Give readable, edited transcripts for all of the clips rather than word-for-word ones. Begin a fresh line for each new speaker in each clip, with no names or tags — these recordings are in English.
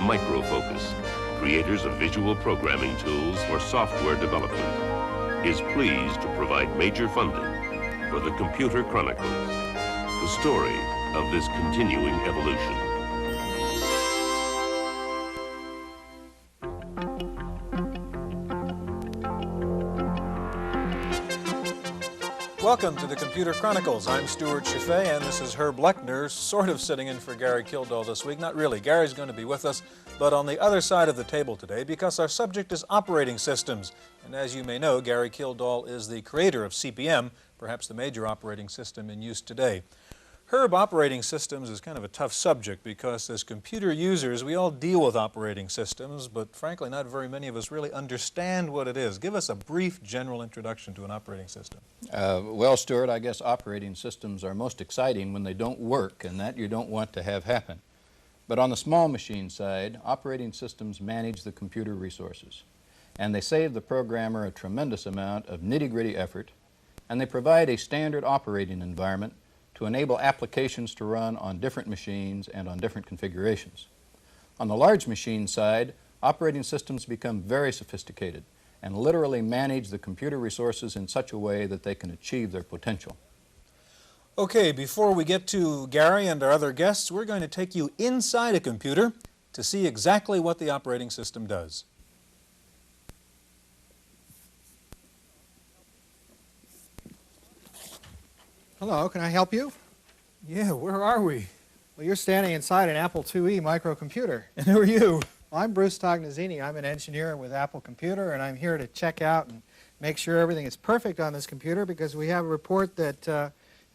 Microfocus, creators of visual programming tools for software development, is pleased to provide major funding for the Computer Chronicles, the story of this continuing evolution.
Welcome to the Computer Chronicles. I'm Stewart Cheifet, and this is Herb Lechner, sort of sitting in for Gary Kildall this week. Not really. Gary's going to be with us, but on the other side of the table today because our subject is operating systems. And as you may know, Gary Kildall is the creator of CP/M, perhaps the major operating system in use today. Herb, operating systems is kind of a tough subject because as computer users, we all deal with operating systems, but frankly, not very many of us really understand what it is. Give us a brief general introduction to an operating system.
Well, Stuart, I guess operating systems are most exciting when they don't work, and that you don't want to have happen. But on the small machine side, operating systems manage the computer resources, and they save the programmer a tremendous amount of nitty-gritty effort, and they provide a standard operating environment to enable applications to run on different machines and on different configurations. On the large machine side, operating systems become very sophisticated and literally manage the computer resources in such a way that they can achieve their potential.
Okay, before we get to Gary and our other guests, we're going to take you inside a computer to see exactly what the operating system does.
Hello, can I help you?
Yeah, where are we?
Well, you're standing inside an Apple IIe microcomputer.
And who are you?
Well, I'm Bruce Tognazzini. I'm an engineer with Apple Computer, and I'm here to check out and make sure everything is perfect on this computer because we have a report that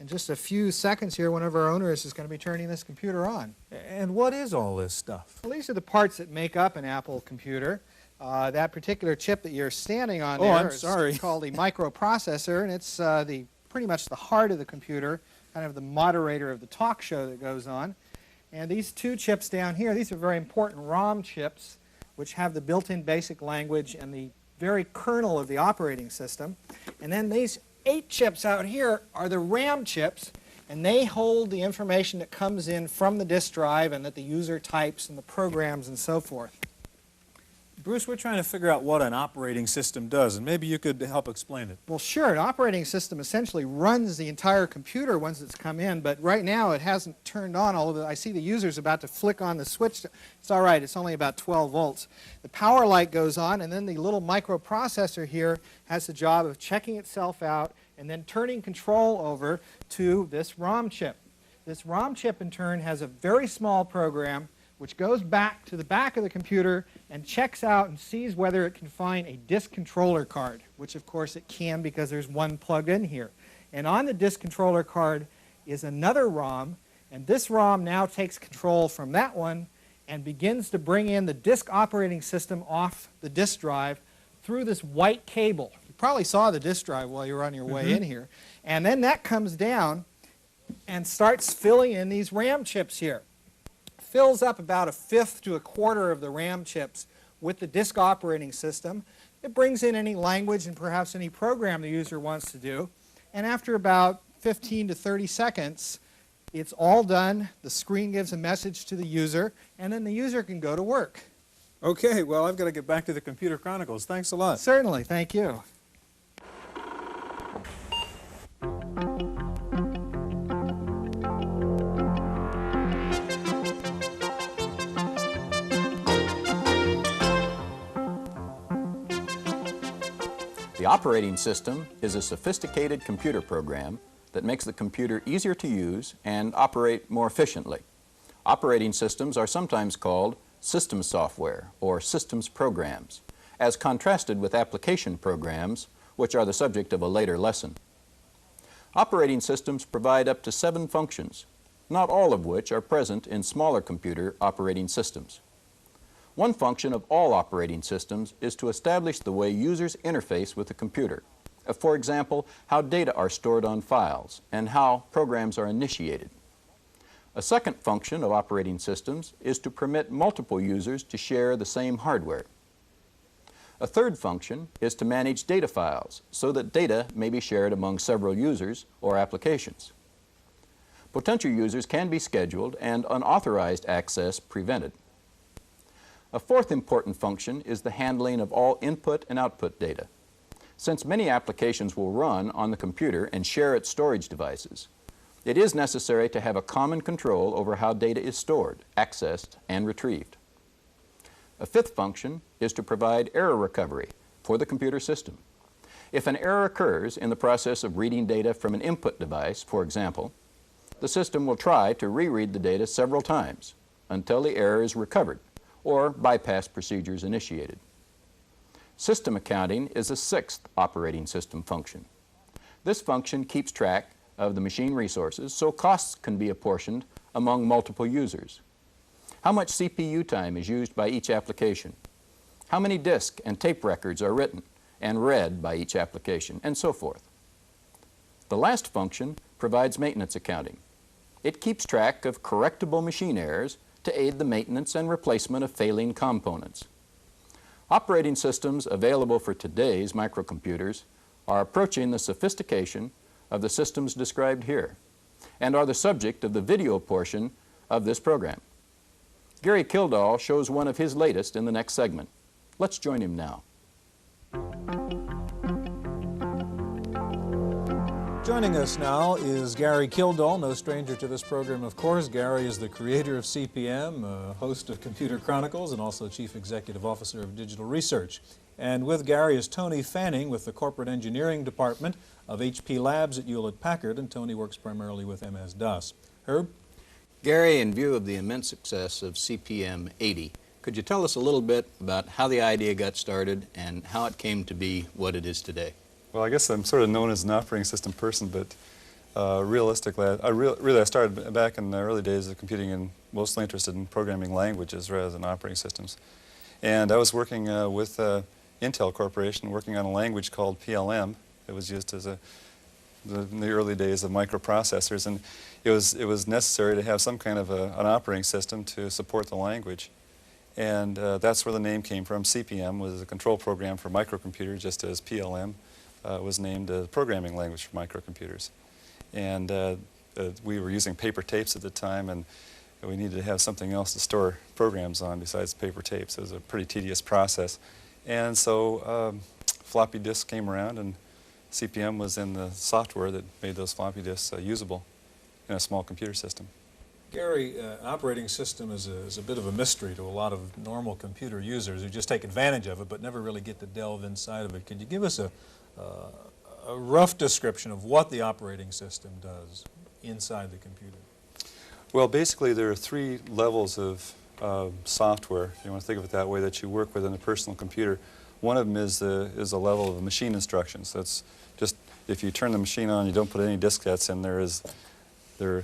in just a few seconds here, one of our owners is going to be turning this computer on.
And what is all this stuff?
Well, these are the parts that make up an Apple computer. That particular chip that you're standing on
is
called a microprocessor, and it's pretty much the heart of the computer, kind of the moderator of the talk show that goes on. And these two chips down here, these are very important ROM chips, which have the built-in basic language and the very kernel of the operating system. And then these 8 chips out here are the RAM chips, and they hold the information that comes in from the disk drive and that the user types and the programs and so forth.
Bruce, we're trying to figure out what an operating system does, and maybe you could help explain it.
Well, sure. An operating system essentially runs the entire computer once it's come in, but right now it hasn't turned on all of it. I see the user's about to flick on the switch. It's all right. It's only about 12 volts. The power light goes on, and then the little microprocessor here has the job of checking itself out and then turning control over to this ROM chip. This ROM chip, in turn, has a very small program which goes back to the back of the computer and checks out and sees whether it can find a disk controller card, which of course it can because there's one plugged in here. And on the disk controller card is another ROM, and this ROM now takes control from that one and begins to bring in the disk operating system off the disk drive through this white cable. You probably saw the disk drive while you were on your way in here. And then that comes down and starts filling in these RAM chips here. Fills up about 1/5 to 1/4 of the RAM chips with the disk operating system. It brings in any language and perhaps any program the user wants to do. And after about 15 to 30 seconds, it's all done. The screen gives a message to the user, and then the user can go to work.
Okay, well, I've got to get back to the Computer Chronicles. Thanks a lot.
Certainly. Thank you.
The operating system is a sophisticated computer program that makes the computer easier to use and operate more efficiently. Operating systems are sometimes called systems software or systems programs, as contrasted with application programs, which are the subject of a later lesson. Operating systems provide up to 7 functions, not all of which are present in smaller computer operating systems. One function of all operating systems is to establish the way users interface with the computer. For example, how data are stored on files and how programs are initiated. A second function of operating systems is to permit multiple users to share the same hardware. A third function is to manage data files so that data may be shared among several users or applications. Potential users can be scheduled and unauthorized access prevented. A fourth important function is the handling of all input and output data. Since many applications will run on the computer and share its storage devices, it is necessary to have a common control over how data is stored, accessed, and retrieved. A fifth function is to provide error recovery for the computer system. If an error occurs in the process of reading data from an input device, for example, the system will try to reread the data several times until the error is recovered or bypass procedures initiated. System accounting is a sixth operating system function. This function keeps track of the machine resources so costs can be apportioned among multiple users. How much CPU time is used by each application? How many disk and tape records are written and read by each application, and so forth. The last function provides maintenance accounting. It keeps track of correctable machine errors to aid the maintenance and replacement of failing components. Operating systems available for today's microcomputers are approaching the sophistication of the systems described here and are the subject of the video portion of this program. Gary Kildall shows one of his latest in the next segment. Let's join him now.
Joining us now is Gary Kildall, no stranger to this program, of course. Gary is the creator of CPM, host of Computer Chronicles, and also Chief Executive Officer of Digital Research. And with Gary is Tony Fanning with the Corporate Engineering Department of HP Labs at Hewlett-Packard, and Tony works primarily with MS-DOS. Herb?
Gary, in view of the immense success of CPM 80, could you tell us a little bit about how the idea got started and how it came to be what it is today?
Well, I guess I'm sort of known as an operating system person, but realistically, I started back in the early days of computing and mostly interested in programming languages rather than operating systems. And I was working with Intel Corporation, working on a language called PLM. It was used as in the early days of microprocessors, and it was necessary to have some kind of an operating system to support the language. And that's where the name came from. CPM was a control program for microcomputers, just as PLM was named a programming language for microcomputers. And we were using paper tapes at the time, and we needed to have something else to store programs on besides paper tapes. It was a pretty tedious process. And so floppy disks came around, and CPM was in the software that made those floppy disks usable in a small computer system.
Gary, operating system is a bit of a mystery to a lot of normal computer users who just take advantage of it but never really get to delve inside of it. Could you give us a rough description of what the operating system does inside the computer? Well,
basically there are three levels of software, if you want to think of it that way, that you work with in a personal computer. One of them is the level of machine instructions. That's just if you turn the machine on, you don't put any diskettes in, the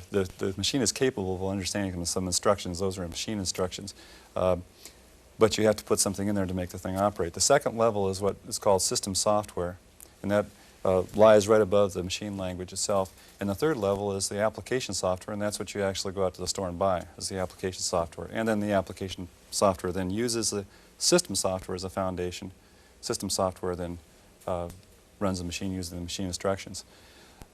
machine is capable of understanding some instructions. Those are machine instructions. But you have to put something in there to make the thing operate. The second level is what is called system software, and that lies right above the machine language itself. And the third level is the application software, and that's what you actually go out to the store and buy, is the application software. And then the application software then uses the system software as a foundation. System software then runs the machine using the machine instructions.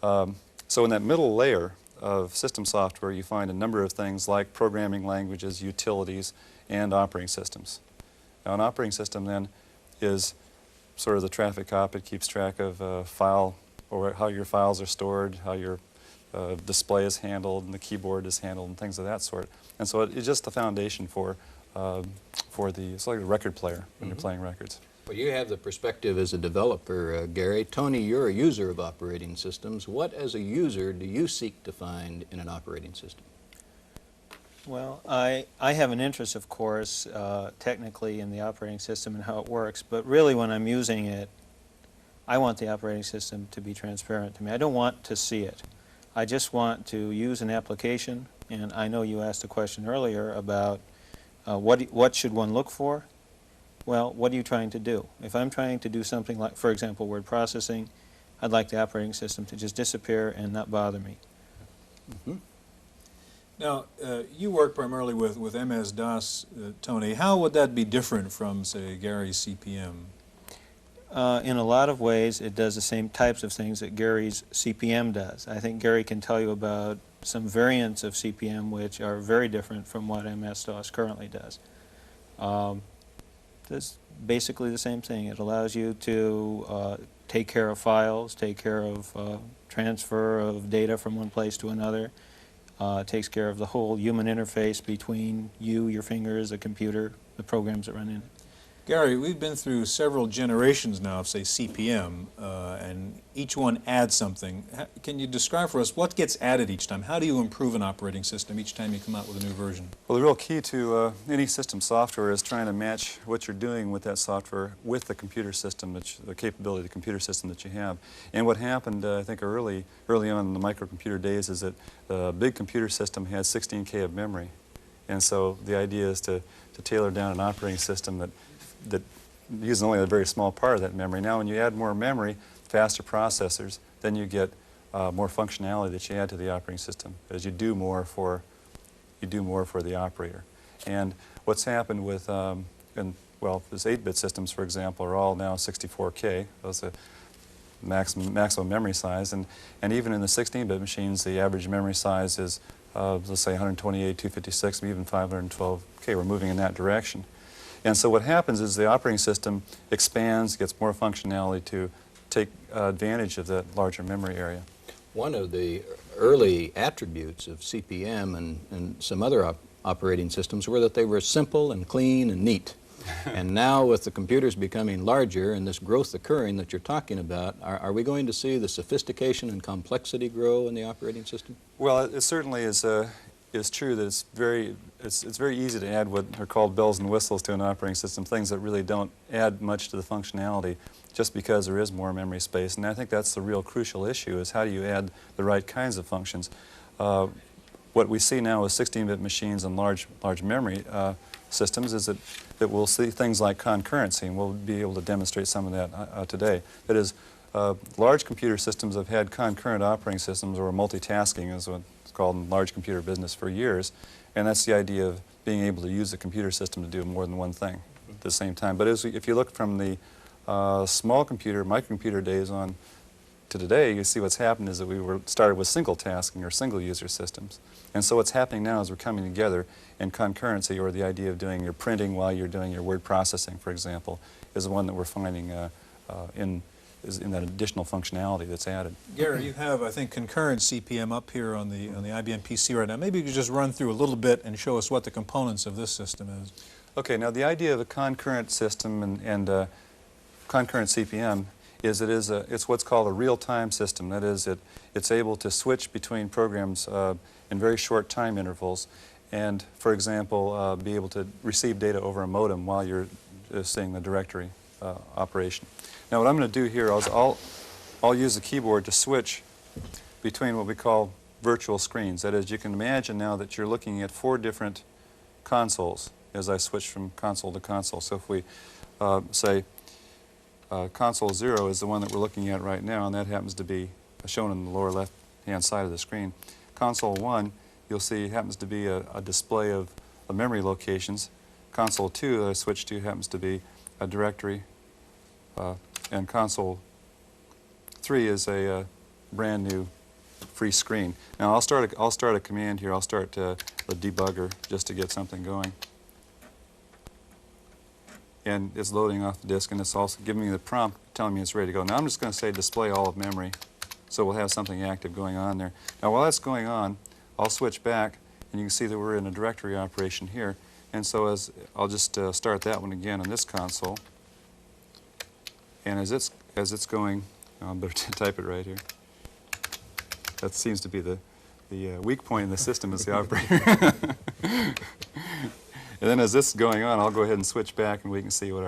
So in that middle layer of system software, you find a number of things like programming languages, utilities, and operating systems. Now, an operating system then is sort of the traffic cop. It keeps track of file, or how your files are stored, how your display is handled, and the keyboard is handled, and things of that sort. And so it's just the foundation for it's like a record player when you're playing records.
Well, you have the perspective as a developer, Gary. Tony, you're a user of operating systems. What, as a user, do you seek to find in an operating system?
Well, I have an interest, of course, technically in the operating system and how it works, but really when I'm using it, I want the operating system to be transparent to me. I don't want to see it. I just want to use an application, and I know you asked a question earlier about what should one look for? Well, what are you trying to do? If I'm trying to do something like, for example, word processing, I'd like the operating system to just disappear and not bother me.
Mm-hmm. Now, you work primarily with MS-DOS, Tony. How would that be different from, say, Gary's CPM?
In a lot of ways, it does the same types of things that Gary's CPM does. I think Gary can tell you about some variants of CPM which are very different from what MS-DOS currently does. It's basically the same thing. It allows you to take care of files, take care of transfer of data from one place to another. It takes care of the whole human interface between you, your fingers, the computer, the programs that run in it.
Gary, we've been through several generations now of, say, CPM, and each one adds something. Can you describe for us what gets added each time? How do you improve an operating system each time you come out with a new version?
Well, the real key to any system software is trying to match what you're doing with that software with the computer system, the capability of the computer system that you have. And what happened, I think, early on in the microcomputer days is that the big computer system had 16K of memory. And so the idea is to tailor down an operating system that uses only a very small part of that memory. Now, when you add more memory, faster processors, then you get more functionality that you add to the operating system as you do more for the operator. And what's happened with, well, these 8-bit systems, for example, are all now 64K. Those are maximum memory size. And even in the 16-bit machines, the average memory size is, let's say, 128, 256, maybe even 512K. We're moving in that direction. And so what happens is the operating system expands, gets more functionality to take advantage of that larger memory area.
One of the early attributes of CPM and some other operating systems were that they were simple and clean and neat. And now with the computers becoming larger and this growth occurring that you're talking about, are we going to see the sophistication and complexity grow in the operating system?
Well, it certainly is true that it's very easy to add what are called bells and whistles to an operating system, things that really don't add much to the functionality just because there is more memory space. And I think that's the real crucial issue, is how do you add the right kinds of functions. What we see now with 16-bit machines and large memory systems is that we'll see things like concurrency, and we'll be able to demonstrate some of that today. That is, large computer systems have had concurrent operating systems, or multitasking is what it's called in large computer business, for years. And that's the idea of being able to use a computer system to do more than one thing at the same time. But if you look from the small computer, microcomputer days on to today, you see what's happened is that we started with single tasking or single user systems. And so what's happening now is we're coming together, and concurrency, or the idea of doing your printing while you're doing your word processing, for example, is the one that we're finding in that additional functionality that's added.
Gary, you have, I think, concurrent CPM up here on the IBM PC right now. Maybe you could just run through a little bit and show us what the components of this system is.
Okay, now the idea of a concurrent system and concurrent CPM is it's what's called a real-time system. That is, it's able to switch between programs in very short time intervals, and, for example, be able to receive data over a modem while you're seeing the directory operation. Now, what I'm going to do here is I'll use the keyboard to switch between what we call virtual screens. That is, you can imagine now that you're looking at 4 different consoles as I switch from console to console. So if we say console 0 is the one that we're looking at right now, and that happens to be shown in the lower left-hand side of the screen. Console 1, you'll see, happens to be a display of memory locations. Console 2 that I switched to happens to be a directory, and console 3 is a brand new free screen. Now I'll start a command here. I'll start the debugger just to get something going. And it's loading off the disk, and it's also giving me the prompt telling me it's ready to go. Now I'm just going to say display all of memory, so we'll have something active going on there. Now while that's going on, I'll switch back, and you can see that we're in a directory operation here. And so I'll just start that one again on this console. And as it's going, I better type it right here. That seems to be the weak point in the system, is the operator. And then as this is going on, I'll go ahead and switch back, and we can see what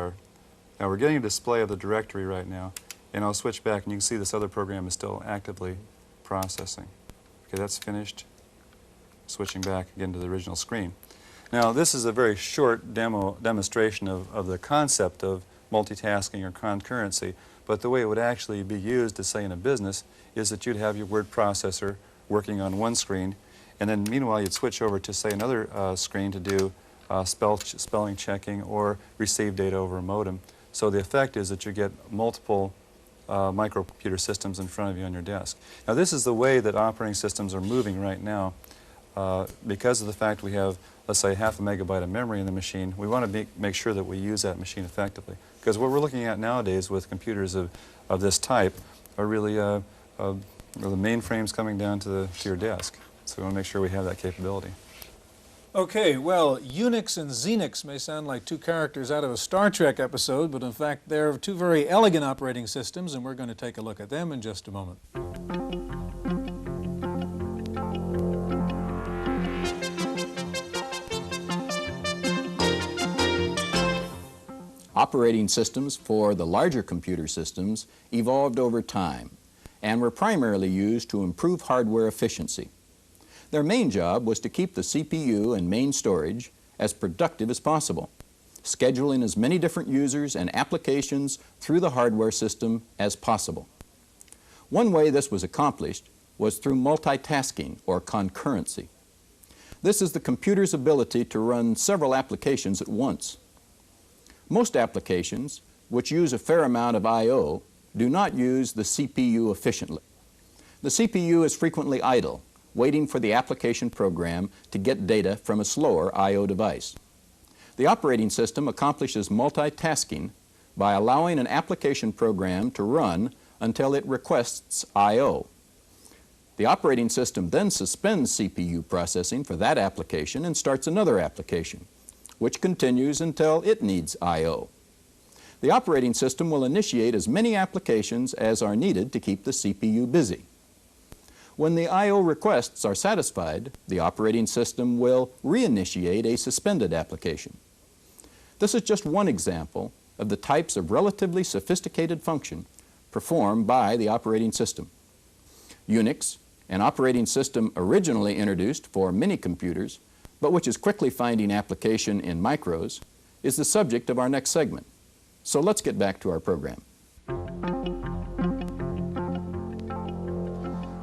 now we're getting a display of the directory right now, and I'll switch back, and you can see this other program is still actively processing. Okay, that's finished. Switching back again to the original screen. Now this is a very short demonstration of the concept of multitasking or concurrency, but the way it would actually be used, to say in a business, is that you'd have your word processor working on one screen, and then meanwhile you'd switch over to, say, another screen to do spelling checking or receive data over a modem. So the effect is that you get multiple microcomputer systems in front of you on your desk. Now this is the way that operating systems are moving right now, because of the fact we have let's say, half a megabyte of memory in the machine, we want to make sure that we use that machine effectively. Because what we're looking at nowadays with computers of this type are really the mainframes coming down to your desk. So we want to make sure we have that capability.
Okay, well, Unix and Xenix may sound like two characters out of a Star Trek episode, but in fact they're two very elegant operating systems, and we're going to take a look at them in just a moment.
Operating systems for the larger computer systems evolved over time and were primarily used to improve hardware efficiency. Their main job was to keep the CPU and main storage as productive as possible, scheduling as many different users and applications through the hardware system as possible. One way this was accomplished was through multitasking or concurrency. This is the computer's ability to run several applications at once. Most applications, which use a fair amount of I/O, do not use the CPU efficiently. The CPU is frequently idle, waiting for the application program to get data from a slower I/O device. The operating system accomplishes multitasking by allowing an application program to run until it requests I/O. The operating system then suspends CPU processing for that application and starts another application, which continues until it needs I/O. The operating system will initiate as many applications as are needed to keep the CPU busy. When the I/O requests are satisfied, the operating system will reinitiate a suspended application. This is just one example of the types of relatively sophisticated function performed by the operating system. Unix, an operating system originally introduced for mini computers, but which is quickly finding application in micros, is the subject of our next segment. So let's get back to our program.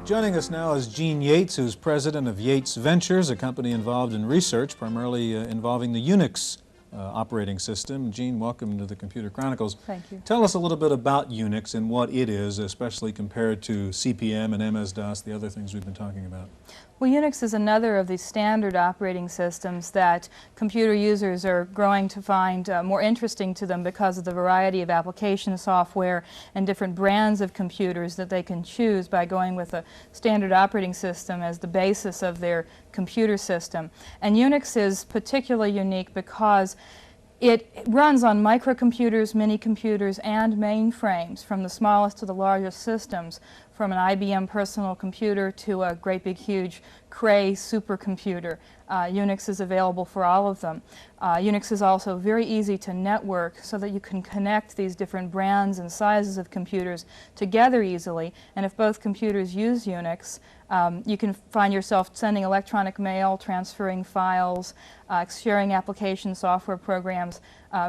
Joining us now is Gene Yates, who's president of Yates Ventures, a company involved in research primarily involving the Unix operating system. Gene, welcome to the Computer Chronicles.
Thank you.
Tell us a little bit about Unix and what it is, especially compared to CP/M and MS-DOS, the other things we've been talking about.
Well, Unix is another of the standard operating systems that computer users are growing to find more interesting to them because of the variety of application software and different brands of computers that they can choose by going with a standard operating system as the basis of their computer system. And Unix is particularly unique because it runs on microcomputers, mini computers, and mainframes, from the smallest to the largest systems, from an IBM personal computer to a great big huge Cray supercomputer. Unix is available for all of them. Unix is also very easy to network so that you can connect these different brands and sizes of computers together easily. And if both computers use Unix, you can find yourself sending electronic mail, transferring files, sharing application software programs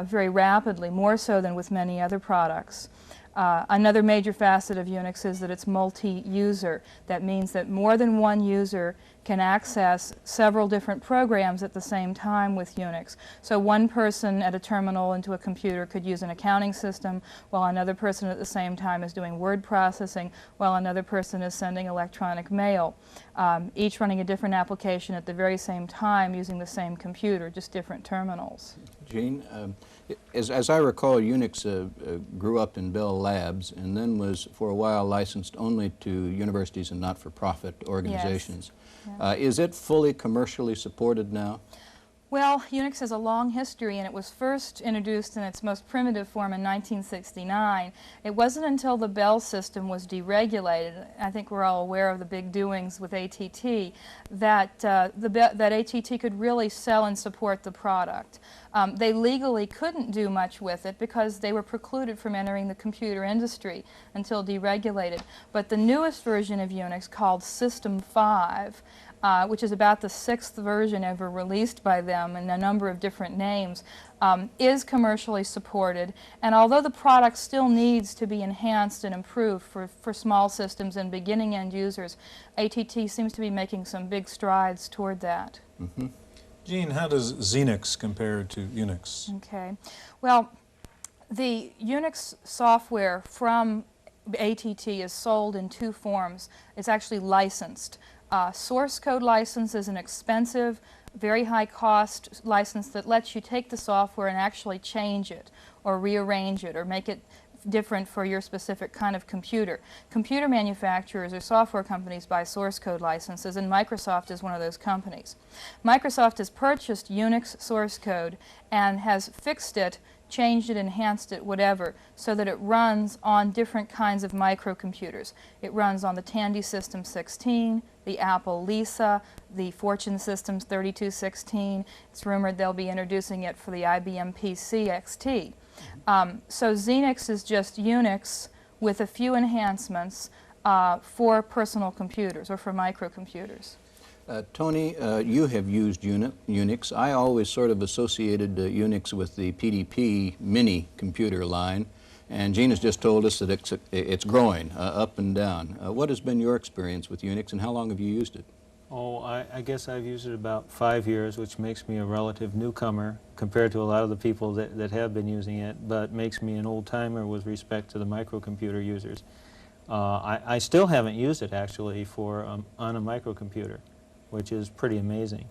very rapidly, more so than with many other products. Another major facet of Unix is that it's multi-user. That means that more than one user can access several different programs at the same time with Unix. So one person at a terminal into a computer could use an accounting system, while another person at the same time is doing word processing, while another person is sending electronic mail, each running a different application at the very same time using the same computer, just different terminals.
Gene, as I recall, Unix grew up in Bell Labs and then was for a while licensed only to universities and not-for-profit organizations.
Yes.
Is it fully commercially supported now?
Well, Unix has a long history, and it was first introduced in its most primitive form in 1969. It wasn't until the Bell system was deregulated, I think we're all aware of the big doings with ATT, that ATT could really sell and support the product. They legally couldn't do much with it because they were precluded from entering the computer industry until deregulated. But the newest version of Unix, called System 5, which is about the 6th version ever released by them in a number of different names, is commercially supported. And although the product still needs to be enhanced and improved for small systems and beginning end users, ATT seems to be making some big strides toward that.
Mm-hmm.
Gene, how does Xenix compare to Unix?
Okay. Well, the Unix software from ATT is sold in two forms. It's actually licensed. Source code license is an expensive, very high cost license that lets you take the software and actually change it or rearrange it or make it different for your specific kind of computer. Computer manufacturers or software companies buy source code licenses, and Microsoft is one of those companies. Microsoft has purchased Unix source code and has fixed it, changed it, enhanced it, whatever, so that it runs on different kinds of microcomputers. It runs on the Tandy System 16, the Apple Lisa, the Fortune Systems 3216. It's rumored they'll be introducing it for the IBM PC XT. So Xenix is just Unix with a few enhancements for personal computers or for microcomputers.
Tony, you have used Unix. I always sort of associated Unix with the PDP mini computer line, and Gene has just told us that it's growing up and down. What has been your experience with Unix, and how long have you used it?
Oh, I guess I've used it about 5 years, which makes me a relative newcomer compared to a lot of the people that have been using it, but makes me an old-timer with respect to the microcomputer users. I still haven't used it, actually, on a microcomputer, which is pretty amazing.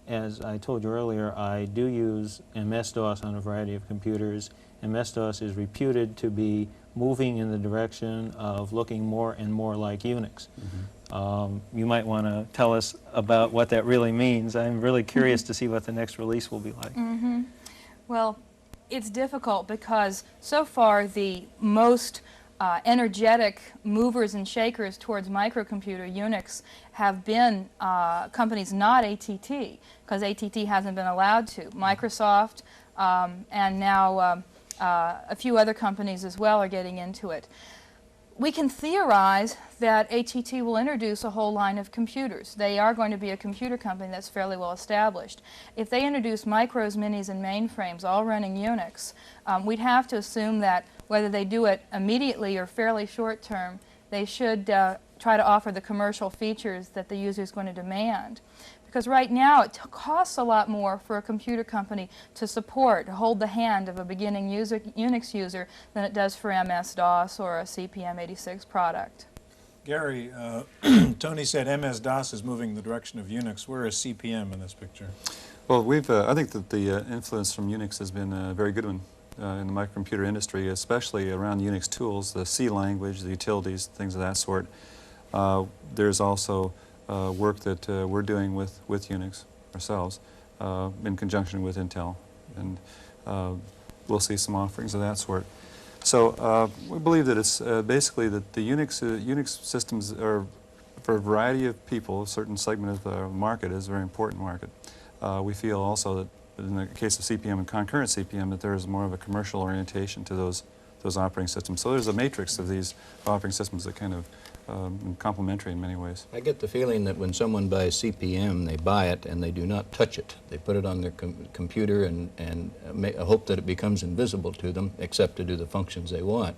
As I told you earlier, I do use MS-DOS on a variety of computers. MS-DOS is reputed to be moving in the direction of looking more and more like Unix. You might want to tell us about what that really means. I'm really curious to see what the next release will be like.
Well, it's difficult because so far the most energetic movers and shakers towards microcomputer Unix have been companies not ATT, because ATT hasn't been allowed to. Microsoft and now a few other companies as well are getting into it. We can theorize that ATT will introduce a whole line of computers. They are going to be a computer company that's fairly well established. If they introduce micros, minis, and mainframes all running Unix, we'd have to assume that whether they do it immediately or fairly short term, they should try to offer the commercial features that the user is going to demand. Because right now it costs a lot more for a computer company to hold the hand of a beginning Unix user than it does for MS-DOS or a CPM86 product.
Gary, Tony said MS-DOS is moving in the direction of Unix. Where is CPM in this picture?
Well, I think that the influence from Unix has been a very good one in the microcomputer industry, especially around Unix tools, the C language, the utilities, things of that sort. There's also work that we're doing with Unix ourselves in conjunction with Intel, and we'll see some offerings of that sort. So we believe that it's basically that the Unix systems are, for a variety of people, a certain segment of the market is a very important market. We feel also that in the case of CPM and concurrent CPM that there is more of a commercial orientation to those operating systems. So there's a matrix of these operating systems that kind of complementary in many ways.
I get the feeling that when someone buys CPM, they buy it and they do not touch it. They put it on their computer and hope that it becomes invisible to them, except to do the functions they want.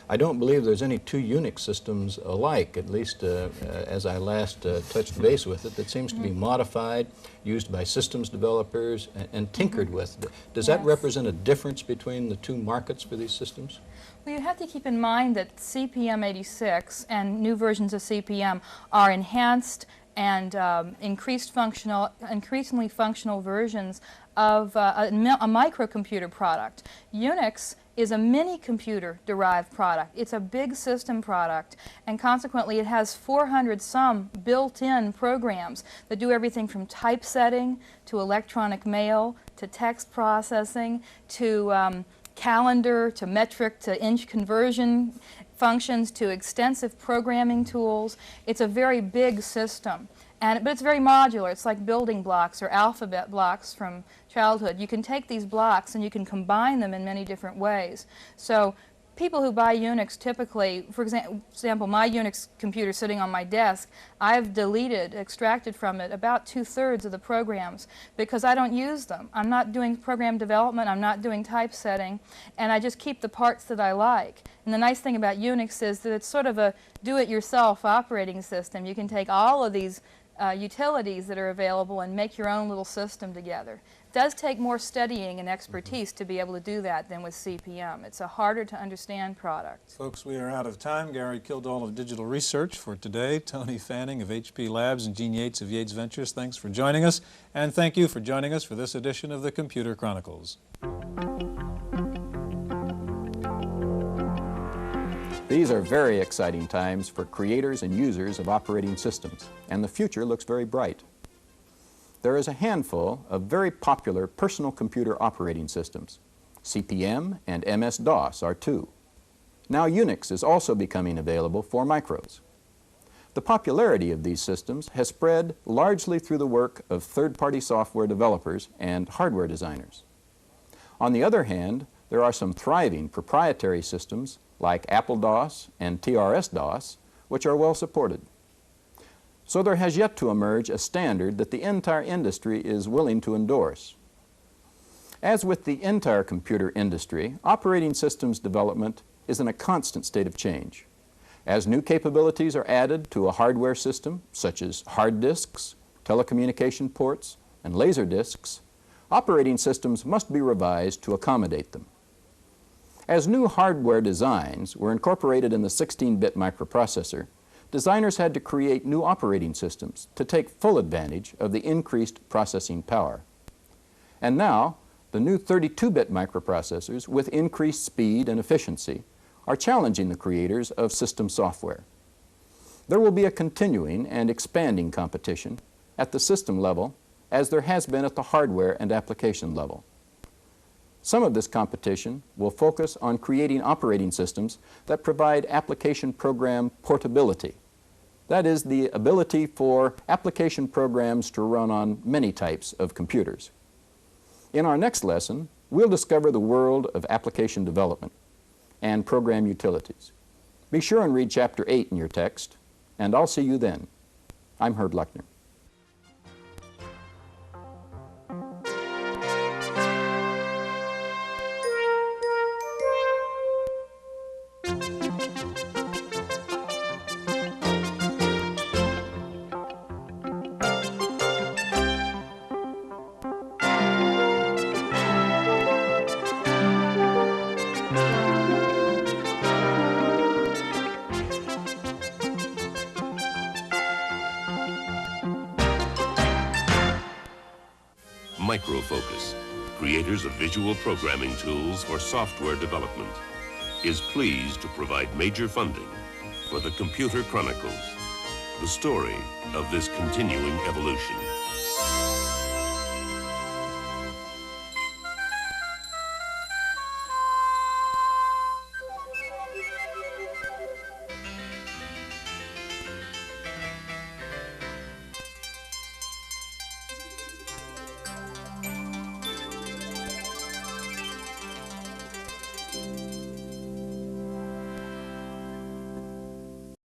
I don't believe there's any two Unix systems alike, at least as I last touched base with it, that seems to be modified, used by systems developers, and tinkered with. Does that represent a difference between the two markets for these systems?
Well, you have to keep in mind that CPM86 and new versions of CPM are enhanced and increasingly functional versions of a microcomputer product. Unix is a mini-computer derived product. It's a big system product, and consequently it has 400-some built-in programs that do everything from typesetting to electronic mail to text processing to calendar to metric to inch conversion functions to extensive programming tools. It's a very big system. But it's very modular. It's like building blocks or alphabet blocks from childhood. You can take these blocks and you can combine them in many different ways. So people who buy Unix typically, for example, my Unix computer sitting on my desk, I've extracted from it about 2/3 of the programs because I don't use them. I'm not doing program development, I'm not doing typesetting, and I just keep the parts that I like. And the nice thing about Unix is that it's sort of a do-it-yourself operating system. You can take all of these utilities that are available and make your own little system together. It does take more studying and expertise to be able to do that than with CP/M. It's a harder to understand product.
Folks, we are out of time. Gary Kildall of Digital Research for today, Tony Fanning of HP Labs, and Gene Yates of Yates Ventures. Thanks for joining us, and thank you for joining us for this edition of the Computer Chronicles.
These are very exciting times for creators and users of operating systems, and the future looks very bright. There is a handful of very popular personal computer operating systems. CP/M and MS-DOS are two. Now Unix is also becoming available for micros. The popularity of these systems has spread largely through the work of third-party software developers and hardware designers. On the other hand, there are some thriving proprietary systems like Apple-DOS and TRS-DOS, which are well supported. So there has yet to emerge a standard that the entire industry is willing to endorse. As with the entire computer industry, operating systems development is in a constant state of change. As new capabilities are added to a hardware system, such as hard disks, telecommunication ports, and laser disks, operating systems must be revised to accommodate them. As new hardware designs were incorporated in the 16-bit microprocessor, designers had to create new operating systems to take full advantage of the increased processing power. And now, the new 32-bit microprocessors with increased speed and efficiency are challenging the creators of system software. There will be a continuing and expanding competition at the system level as there has been at the hardware and application level. Some of this competition will focus on creating operating systems that provide application program portability. That is, the ability for application programs to run on many types of computers. In our next lesson, we'll discover the world of application development and program utilities. Be sure and read Chapter 8 in your text, and I'll see you then. I'm Herb Lechner.
Microfocus, creators of visual programming tools for software development, is pleased to provide major funding for the Computer Chronicles, the story of this continuing evolution.